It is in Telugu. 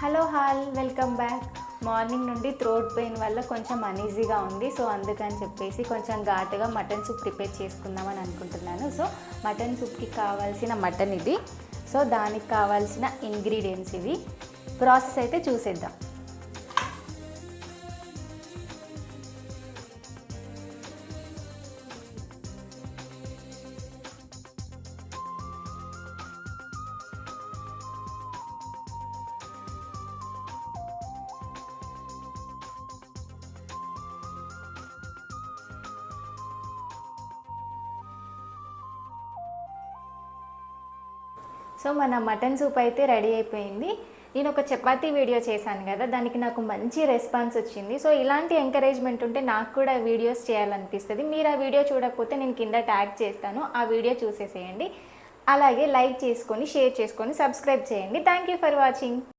Hello hall welcome back. Morning నుండి థ్రోట్ పెయిన్ వల్ల కొంచెం అనీజీగా ఉంది. సో అందుకని చెప్పేసి కొంచెం ఘాటుగా మటన్ సూప్ ప్రిపేర్ చేసుకుందామని అనుకుంటున్నాను. సో మటన్ సూప్కి కావాల్సిన మటన్ ఇది. సో దానికి కావాల్సిన ఇంగ్రీడియంట్స్ ఇవి. ప్రాసెస్ అయితే చూసేద్దాం. సో మన మటన్ సూప్ అయితే రెడీ అయిపోయింది. నేను ఒక చపాతీ వీడియో చేశాను కదా, దానికి నాకు మంచి రెస్పాన్స్ వచ్చింది. సో ఇలాంటి ఎంకరేజ్మెంట్ ఉంటే నాకు కూడా వీడియోస్ చేయాలనిపిస్తుంది. మీరు ఆ వీడియో చూడకపోతే నేను కింద ట్యాగ్ చేస్తాను, ఆ వీడియో చూసేసేయండి. అలాగే లైక్ చేసుకొని, షేర్ చేసుకొని, సబ్స్క్రైబ్ చేయండి. Thank you for watching.